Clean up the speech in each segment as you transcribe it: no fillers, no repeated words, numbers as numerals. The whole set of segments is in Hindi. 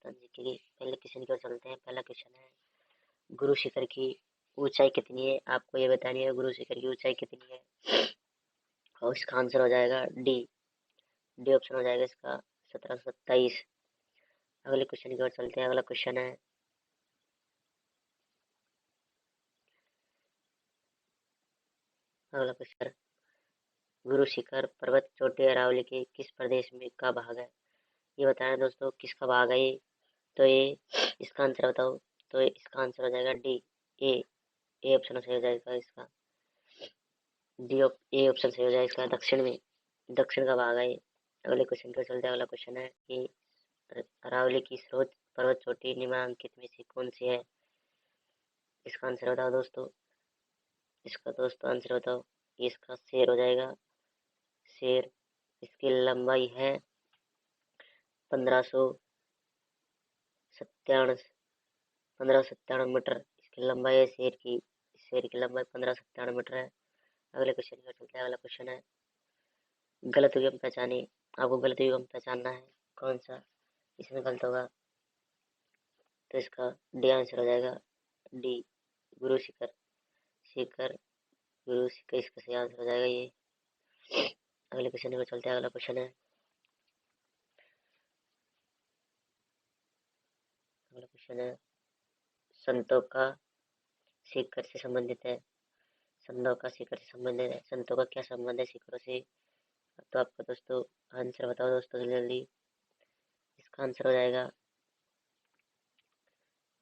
राजस्थान जीके की पहले क्वेश्चन की ओर चलते हैं। पहला क्वेश्चन है, गुरु शिखर की ऊंचाई कितनी है? आपको ये बतानी है गुरु शिखर की ऊंचाई कितनी है। और इसका आंसर हो जाएगा डी। डी ऑप्शन हो जाएगा इसका 1727। अगले क्वेश्चन की ओर चलते हैं। अगला क्वेश्चन है, अगला क्वेश्चन, गुरु शिखर पर्वत चोटी अरावली के किस प्रदेश में का भाग है? ये बताएं दोस्तों किसका भाग है ये। तो ये इसका आंसर बताओ। तो इसका आंसर हो जाएगा डी। ए। ए ऑप्शन सही हो जाएगा इसका। डी ए ऑप्शन सही हो जाएगा इसका। दक्षिण में, दक्षिण का भाग है ये। अगले क्वेश्चन पर चलते हैं। अगला क्वेश्चन है कि अरावली की स्रोत पर्वत चोटी निम्नलिखित में से कौन सी है? इसका आंसर बताओ दोस्तों। इसका दोस्तों आंसर बताओ। इसका शेर हो जाएगा, शेर। इसकी लंबाई है 1597 1597 मीटर इसकी लंबाई है शेर की। शेर की लंबाई 1597 मीटर है। अगले क्वेश्चन की ओर चलते हैं। अगला क्वेश्चन है, गलत युग्म पहचाने। आपको गलत युग्म पहचानना है कौन सा इसमें गलत होगा। तो इसका डी आंसर हो जाएगा। डी, गुरु शिखर। शिखर, गुरु शिखर इसका सही आंसर हो जाएगा ये। अगले क्वेश्चन की ओर चलते हैं। अगला क्वेश्चन है, अगला क्वेश्चन है, संतों का शिखर से संबंधित है। संतों का शिखर से संबंधित है। संतों का क्या संबंध है शिखरों से? तो आपको दोस्तों आंसर बताओ दोस्तों जल्दी जल्दी। इसका आंसर हो जाएगा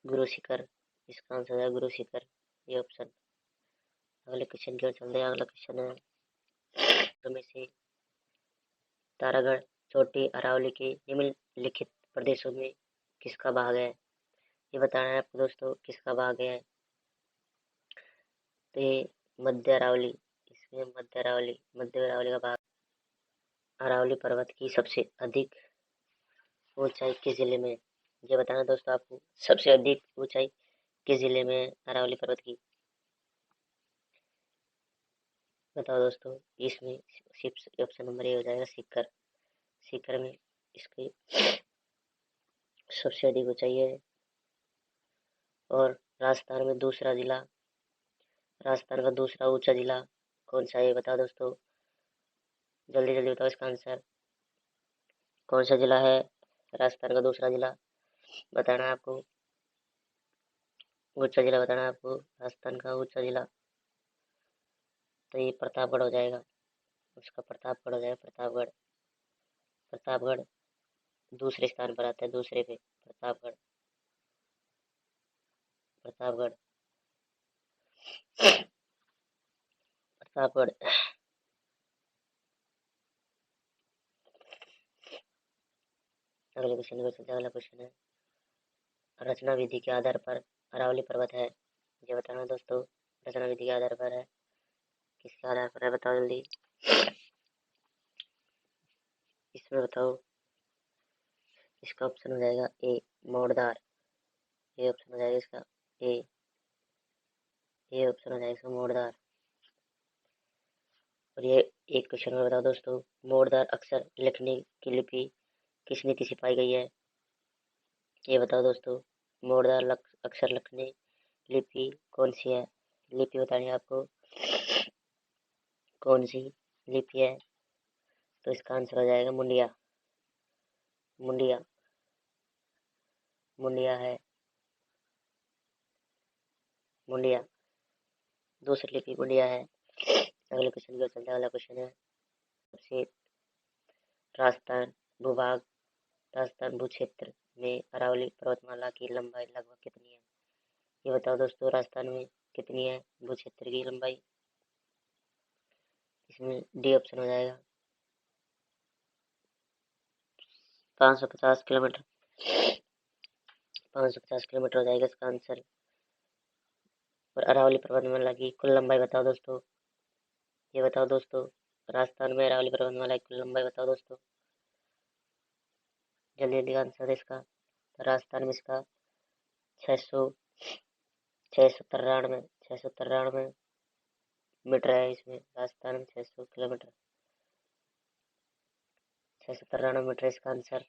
गुरु शिखर। इसका आंसर हो जाएगा गुरु शिखर, ये ऑप्शन। अगले क्वेश्चन की ओर चलते हैं। अगला क्वेश्चन है, तो में से तारागढ़ चोटी अरावली के निम्नलिखित प्रदेशों में किसका भाग है? ये बताना है आपको दोस्तों किसका भाग है। तो ये मध्य अरावली, इसमें मध्य अरावली का भाग। अरावली पर्वत की सबसे अधिक ऊंचाई किस जिले में? ये बताना दोस्तों आपको सबसे अधिक ऊंचाई किस जिले में है अरावली पर्वत की। बताओ दोस्तों। इसमें सिर्फ ऑप्शन नंबर ए हो जाएगा सीकर। सीकर में इसकी सबसे अधिक ऊंचाई है। और राजस्थान में दूसरा जिला, राजस्थान का दूसरा ऊंचा जिला कौन सा है बताओ दोस्तों। जल्दी जल्दी बताओ इसका आंसर। कौन सा जिला है राजस्थान का दूसरा जिला? बताना है आपको। ऊंचा जिला बताना है आपको राजस्थान का ऊंचा जिला। तो ये प्रतापगढ़ हो जाएगा। उसका प्रतापगढ़ हो जाएगा। प्रतापगढ़। प्रतापगढ़ दूसरे स्थान पर आता है, दूसरे पे प्रतापगढ़। प्रतापगढ़। प्रतापगढ़। अगले क्वेश्चन को चलते हैं। अगला क्वेश्चन है, रचना विधि के आधार पर अरावली पर्वत है। ये बताना दोस्तों रचना विधि के आधार पर है। किसके आधार पर है बताओ जल्दी। इसमें बताओ। इसका ऑप्शन हो जाएगा ए, मोड़दार। ये ऑप्शन हो जाएगा इसका ए। ये ऑप्शन हो जाएगा इसका मोड़दार। और ये एक क्वेश्चन में बताओ दोस्तों, मोड़दार अक्षर लिखने की लिपि किस नीति से पाई गई है? ये बताओ दोस्तों। मोड़दार अक्षर लिखने लिपि कौन सी है? लिपि बतानी है आपको कौन सी लिपि है। तो इसका आंसर हो जाएगा मुंडिया। मुंडिया। मुंडिया है। मुंडिया दूसरी लिपि मुंडिया है। अगले क्वेश्चन की ओर चलते हैं। अगला क्वेश्चन है, सबसे राजस्थान भूभाग, राजस्थान भू क्षेत्र में अरावली पर्वतमाला की लंबाई लगभग कितनी है? ये बताओ दोस्तों राजस्थान में कितनी है भू क्षेत्र की लंबाई। इसमें डी ऑप्शन हो जाएगा 550 किलोमीटर। 550 किलोमीटर हो जाएगा इसका आंसर। और अरावली पर्वतमाला की कुल लंबाई बताओ दोस्तों। ये बताओ दोस्तों राजस्थान में अरावली पर्वतमाला की कुल लंबाई बताओ दोस्तों। जल्दी जल्दी आंसर है इसका। तो राजस्थान में इसका 600 693 मीटर है। इसमें राजस्थान में 600 किलोमीटर, 693 मीटर इसका आंसर।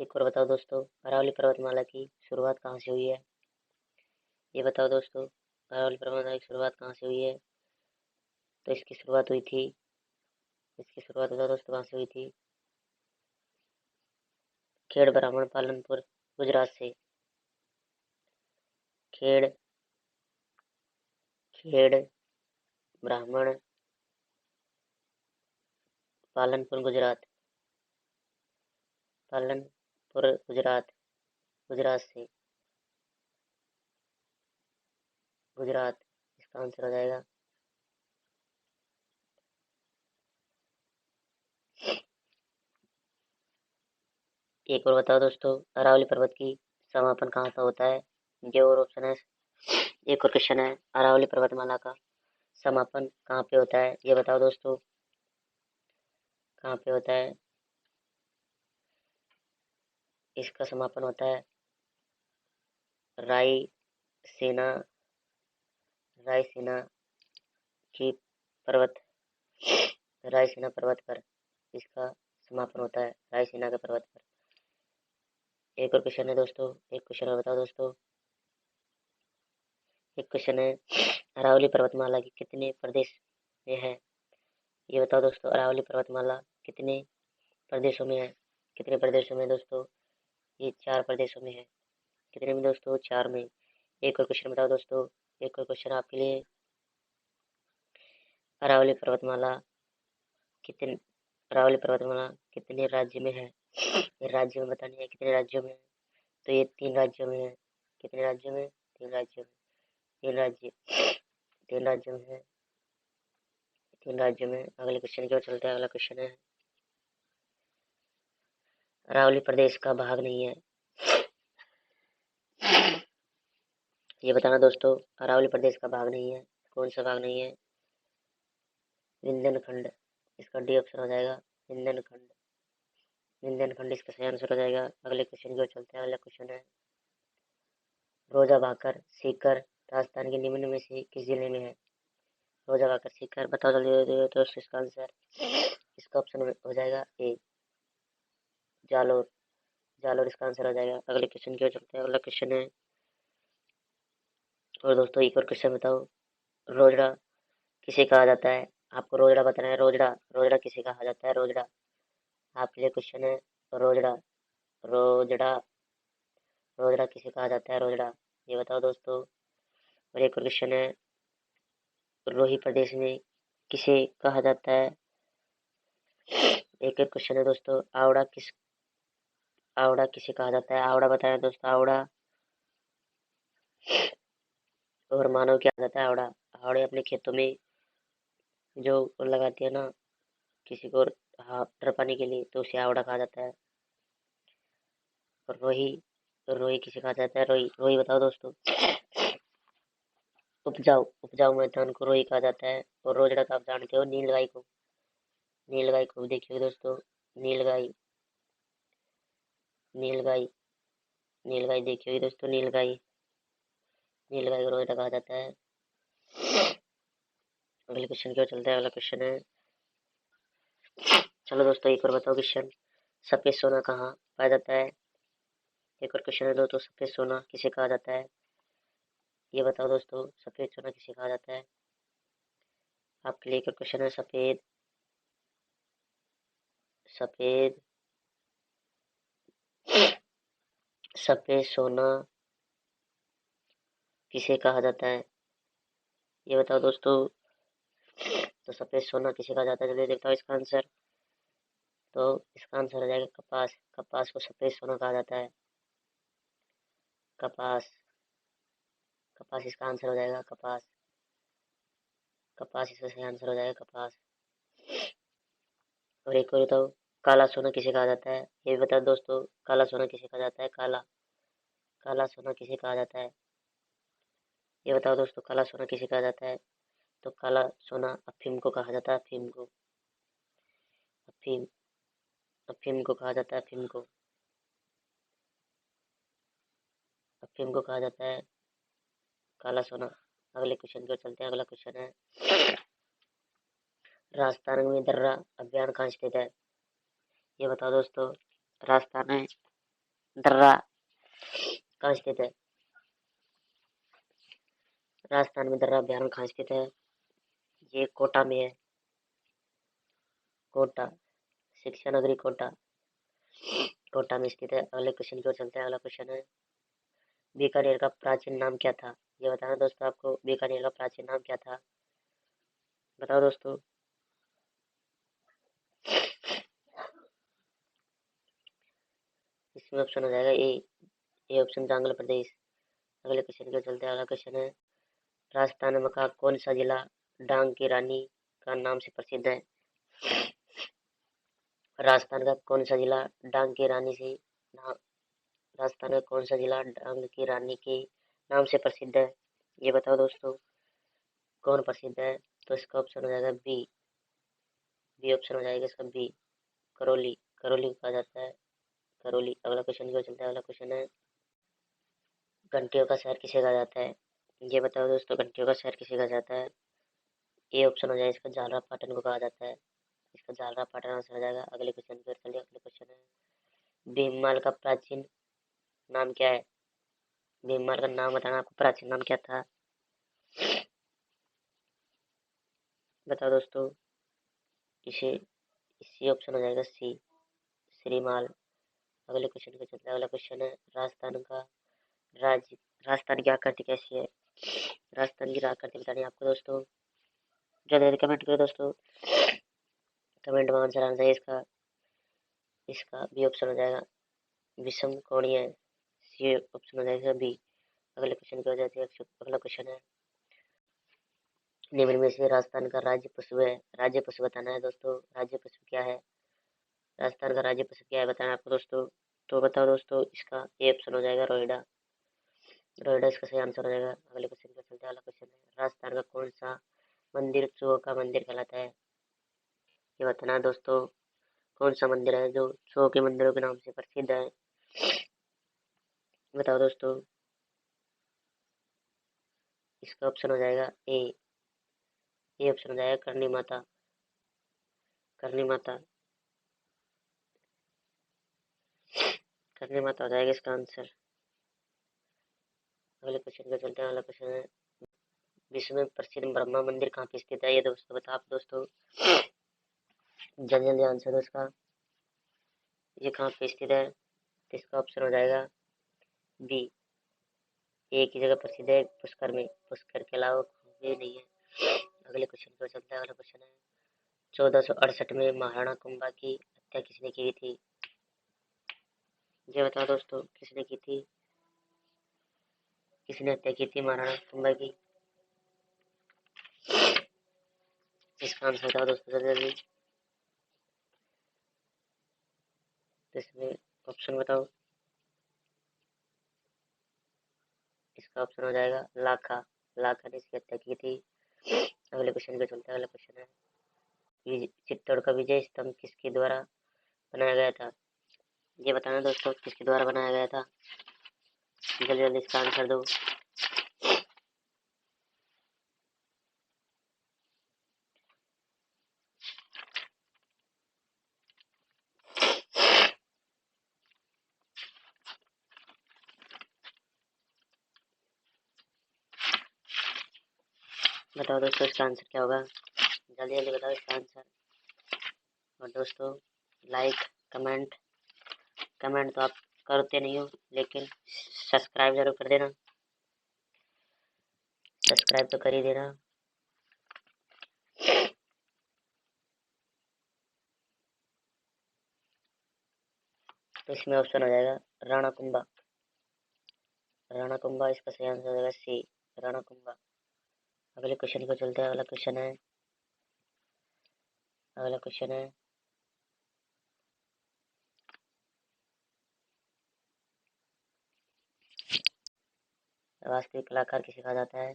एक और बताओ दोस्तों, अरावली पर्वतमाला की शुरुआत कहाँ से हुई है? ये बताओ दोस्तों, अरावली पर्वतमाला की शुरुआत कहाँ से हुई है? तो इसकी शुरुआत बताओ दोस्तों कहाँ से हुई थी? खेड़ ब्राह्मण पालनपुर गुजरात से। खेड़ खेड़ ब्राह्मण पालनपुर गुजरात गुजरात से। गुजरात इसका आंसर हो जाएगा। एक और बताओ दोस्तों, अरावली पर्वत की समापन कहाँ पर होता है? ये और ऑप्शन है। एक और क्वेश्चन है, अरावली पर्वतमाला का समापन कहाँ पे होता है? ये बताओ दोस्तों, कहाँ पे होता है? इसका समापन होता है रायसीना रायसीना की पर्वत रायसीना पर्वत पर इसका समापन होता है, रायसीना के पर्वत पर। एक और क्वेश्चन है दोस्तों, एक क्वेश्चन और बताओ दोस्तों। एक क्वेश्चन है, अरावली पर्वतमाला की कितने प्रदेश में है? ये बताओ दोस्तों, अरावली पर्वतमाला कितने प्रदेशों में है? कितने प्रदेशों में दोस्तों? ये 4 प्रदेशों में है। कितने में दोस्तों? 4 में। एक और क्वेश्चन बताओ दोस्तों, एक और क्वेश्चन आपके लिए, अरावली पर्वतमाला कितने अरावली पर्वतमाला कितने राज्य में है? ये राज्य में बतानी है, कितने राज्यों में है? तो ये 3 राज्यों में है। कितने राज्यों में? 3 राज्यों में। 3 राज्य 3 राज्यों में है। 3 राज्यों में। अगले क्वेश्चन की ओर चलते हैं। अगला क्वेश्चन है, अरावली प्रदेश का भाग नहीं है। ये बताना दोस्तों, अरावली प्रदेश का भाग नहीं है। कौन सा भाग नहीं है? विंध्यनखंड इसका डी ऑप्शन हो जाएगा। विंध्यनखंड विंध्यनखंड इसका सही आंसर हो जाएगा। अगले क्वेश्चन की ओर चलते हैं। अगला क्वेश्चन है, रोजा भाकर सीकर राजस्थान के निम्न में से किस जिले में है? रोजा भाकर सीकर बताओ जल्दी तो इसका आंसर, इसका ऑप्शन हो जाएगा ए, जालोर। जालोर इसका आंसर हो जाएगा। अगले क्वेश्चन की ओर चलते हैं। अगला क्वेश्चन है, और दोस्तों एक और क्वेश्चन बताओ, रोजड़ा किसे कहा जाता है? आपको रोजड़ा बताना है। रोजड़ा रोजड़ा किसे कहा जाता है? रोजड़ा आपके लिए क्वेश्चन है। रोजड़ा रोजड़ा रोजड़ा किसे कहा जाता है? रोजड़ा ये बताओ दोस्तों। और एक और क्वेश्चन है, रोही प्रदेश में किसे कहा जाता है? एक और क्वेश्चन है दोस्तों, आवड़ा किसे कहा जाता है? आवड़ा बताया दोस्तों। आवड़ा और मानव क्या जाता है? आवड़ा आवड़े अपने खेतों में जो लगाती है ना, किसी को हाँ टर पाने के लिए, तो उसे आवड़ा कहा जाता है। और रोही रोही किसे कहा जाता है? रोही रोही बताओ दोस्तों। उपजाऊ मैदान को रोही कहा जाता है। और रोजड़ा का आप जानते हो, नीलगाय को भी देखिए दोस्तों। नीलगाय नीलगाय नीलगाय देखिए दोस्तों। नीलगाय को रोजड़ा कहा जाता है। अगले क्वेश्चन की ओर चलते हैं। अगला क्वेश्चन है, चलो दोस्तों एक और बताओ क्वेश्चन, सफेद सोना कहाँ पाया जाता है? एक और क्वेश्चन है दोस्तों, सफेद सोना किसे कहा जाता है? ये बताओ दोस्तों, सफेद सोना किसे कहा जाता है? आपके लिए एक और क्वेश्चन है, सफेद सफेद सोना किसे कहा जाता है? ये बताओ दोस्तों। तो सफेद सोना किसे कहा जाता है? जल्दी देखता हूँ इसका आंसर। तो इसका आंसर हो जाएगा कपास। कपास को सफेद सोना कहा जाता है। कपास कपास इसका आंसर हो जाएगा। कपास इसका सही आंसर हो जाएगा। कपास। और एक और बताओ, काला सोना किसे कहा जाता है? ये भी बताओ दोस्तों, काला सोना किसे कहा जाता है? काला काला सोना किसे कहा जाता है? ये बताओ दोस्तों, काला सोना किसे कहा जाता है? तो काला सोना अफीम को कहा जाता है। अफीम अफीम को कहा जाता है। अफीम को कहा जाता है काला सोना। अगले क्वेश्चन की ओर चलते हैं। अगला क्वेश्चन है, राजस्थान में दर्रा अभ्यारण्य कहाँ स्थित है? ये बताओ दोस्तों, राजस्थान में दर्रा कहाँ स्थित है? राजस्थान में दर्रा अभ्यारण्य कहाँ स्थित है? ये कोटा में है। कोटा, शिक्षा नगरी कोटा, कोटा में स्थित है। अगले क्वेश्चन की ओर चलते हैं। अगला क्वेश्चन है, बीकानेर का प्राचीन नाम क्या था? ये बताना दोस्तों आपको, बीकानेर का प्राचीन नाम क्या था? बताओ दोस्तों। इसमें ऑप्शन हो जाएगा ए ऑप्शन आंध्र प्रदेश। अगले क्वेश्चन की ओर चलते हैं। अगला क्वेश्चन है, राजस्थान में का कौन सा जिला डांग की रानी का नाम से प्रसिद्ध है? राजस्थान का कौन सा जिला डांग की रानी से नाम राजस्थान का कौन सा जिला डांग की रानी के नाम से प्रसिद्ध है? ये बताओ दोस्तों, कौन प्रसिद्ध है? तो इसका ऑप्शन हो जाएगा बी। बी ऑप्शन हो जाएगा इसका बी, करौली। करौली को कहा जाता है करौली। अगला क्वेश्चन की ओर चलते हैं। अगला क्वेश्चन है, घंटियों का शहर किसे कहा जाता है? ये बताओ दोस्तों, घंटियों का शहर किसे कहा जाता है? ए ऑप्शन हो जाएगा इसका झालरा पाटन को कहा जाता है। इसका झालरा पाटन आंसर हो जाएगा। अगले क्वेश्चन की ओर चलिए। अगले क्वेश्चन है, भीममाल का प्राचीन नाम क्या है? भीममाल का नाम बताना आपको, प्राचीन नाम क्या था? बताओ दोस्तों। इसे इसी ऑप्शन हो जाएगा सी, श्रीमाल। अगले क्वेश्चन पे चलते हैं। अगला क्वेश्चन है, राजस्थान का राज्य राजस्थान की आकृति कैसी है? राजस्थान की आकृति बतानी है आपको दोस्तों। जल्दी जल्दी कमेंट करो दोस्तों, कमेंट में आंसर आना चाहिए इसका। इसका बी ऑप्शन हो जाएगा विषम कोणीय। सी ऑप्शन हो जाएगा बी। अगले क्वेश्चन की हो जाती है। अगला क्वेश्चन है, निम्न में से राजस्थान का राज्य पशु है। राज्य पशु बताना है दोस्तों, राज्य पशु क्या है? राजस्थान का राज्य पशु क्या है बताना है आपको दोस्तों। तो बताओ दोस्तों, इसका ए ऑप्शन हो जाएगा रोहिड़ा। रोहिड़ा इसका सही आंसर हो जाएगा। अगले क्वेश्चन पर चलते हैं। अगला क्वेश्चन है, राजस्थान का कौन सा मंदिर चूहों का मंदिर कहलाता है? ये बताना है दोस्तों, कौन सा मंदिर है जो चूहों के मंदिरों के नाम से प्रसिद्ध है? बताओ दोस्तों। इसका ऑप्शन हो जाएगा ए ऑप्शन हो जाएगा करणी माता। करणी माता, करणी माता हो जाएगा इसका आंसर। अगले क्वेश्चन पे चलते हैं। अगला क्वेश्चन है, विश्व में प्रसिद्ध ब्रह्मा मंदिर कहाँ पे स्थित है? ये दोस्तों बताओ आप दोस्तों, जल्दी जल्दी आंसर दो इसका। ये कहाँ पे स्थित है? तो इसका ऑप्शन हो जाएगा बी, एक ही जगह प्रसिद्ध है, पुष्कर में। पुष्कर के अलावा ये नहीं है। अगले क्वेश्चन पर चलते हैं। अगला क्वेश्चन है, 1468 में महाराणा कुंभा की हत्या किसने की थी? ये बताओ दोस्तों, किसने की थी? किसने हत्या की थी महाराणा कुंभा की? इसका आंसर बताओ दोस्तों जल्दी जल्दी। तो इसमें ऑप्शन बताओ। इसका ऑप्शन हो जाएगा लाखा। लाखा ने इसकी हत्या की थी। अगले क्वेश्चन पे चलते हैं। अगला क्वेश्चन है, चित्तौड़ का विजय स्तंभ किसके द्वारा बनाया गया था? ये बताना दोस्तों, किसके द्वारा बनाया गया था? जल्दी जल्दी इसका आंसर दो। बताओ दोस्तों, इसका आंसर क्या होगा? जल्दी जल्दी बताओ इसका आंसर। और दोस्तों, लाइक, कमेंट, कमेंट तो आप करते नहीं हो, लेकिन सब्सक्राइब जरूर कर देना। सब्सक्राइब तो कर ही देना। तो इसमें ऑप्शन हो जाएगा राणा कुंभा। राणा कुंभा इसका सही आंसर हो जाएगा सी, राणा कुंभा। अगले क्वेश्चन को चलते हैं। अगला क्वेश्चन है, अगला क्वेश्चन है, वास्तविक कलाकार किसे कहा जाता है?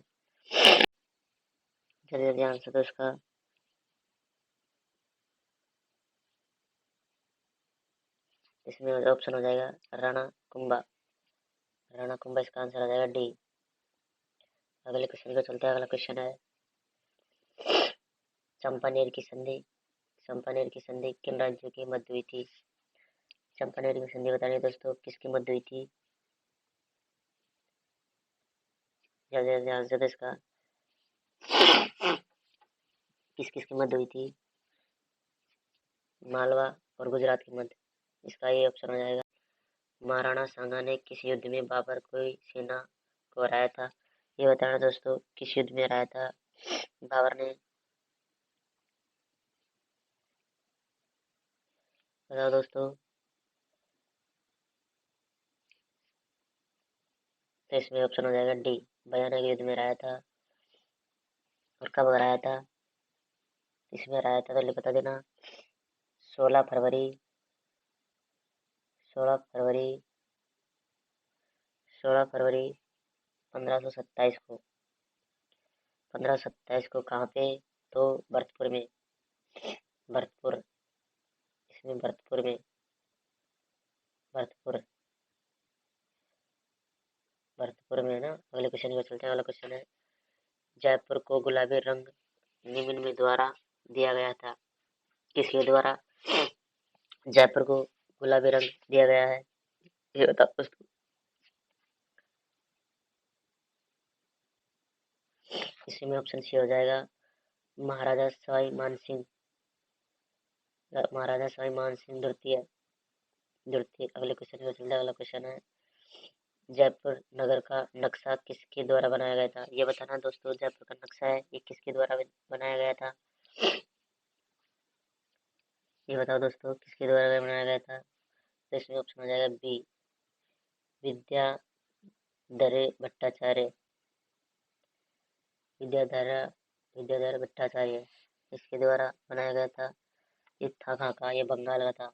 जल्दी जल्दी आंसर दो इसका। इसमें ऑप्शन हो जाएगा राणा कुंभा। राणा कुंभा इसका आंसर हो जाएगा डी। अगले क्वेश्चन को चलते हैं। अगला क्वेश्चन है, चंपानेर की संधि चंपानेर की संधि किन राज्यों के मध्य हुई थी? चंपानेर की संधि बतानी है दोस्तों, किसकी मध्य हुई थी? जल्दी आंसर दो इसका, किस किस की मध्य हुई थी? मालवा और गुजरात की मध्य, इसका ये ऑप्शन हो जाएगा। महाराणा सांगा ने किस युद्ध में बाबर की सेना को हराया था? ये बताना दोस्तों, किस युद्ध में हराया था बाबर ने? बताओ दोस्तों। तो इसमें ऑप्शन हो जाएगा डी, भयानक युद्ध में हराया था। और कब हराया था? इसमें हराया था तो बता देना। 16 फरवरी 16 फरवरी 16 फरवरी 1527 को। 1527 को कहाँ पे? तो भरतपुर में। भरतपुर, इसमें भरतपुर में, भरतपुर भरतपुर में है ना। अगले क्वेश्चन को चलते हैं। अगला क्वेश्चन है, जयपुर को गुलाबी रंग निम्न में द्वारा दिया गया था? किसके द्वारा जयपुर को गुलाबी रंग दिया गया है? ये बताओ दोस्तों। इसमें ऑप्शन सी हो जाएगा, महाराजा सवाई मानसिंह, महाराजा सवाई मानसिंह द्वितीय द्वितीय। अगले क्वेश्चन को चलते हैं। अगला क्वेश्चन है, जयपुर नगर का नक्शा किसके द्वारा बनाया गया था? ये बताना दोस्तों, जयपुर का नक्शा है ये किसके द्वारा बनाया गया था? ये बताओ दोस्तों, किसके द्वारा बनाया गया था? तो इसमें ऑप्शन हो जाएगा बी, विद्याधर भट्टाचार्य, विद्याधर विद्याधर भट्टाचार्य, इसके द्वारा बनाया गया था। ये था कहाँ का? ये बंगाल का था।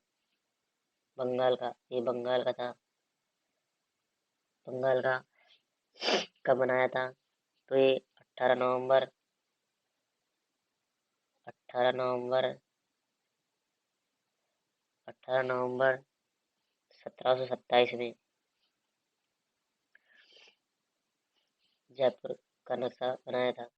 बंगाल का, ये बंगाल का था। बंगाल का कब बनाया था? तो ये 18 नवंबर 18 नवंबर 18 नवंबर 1727 में जयपुर का नक्शा बनाया था।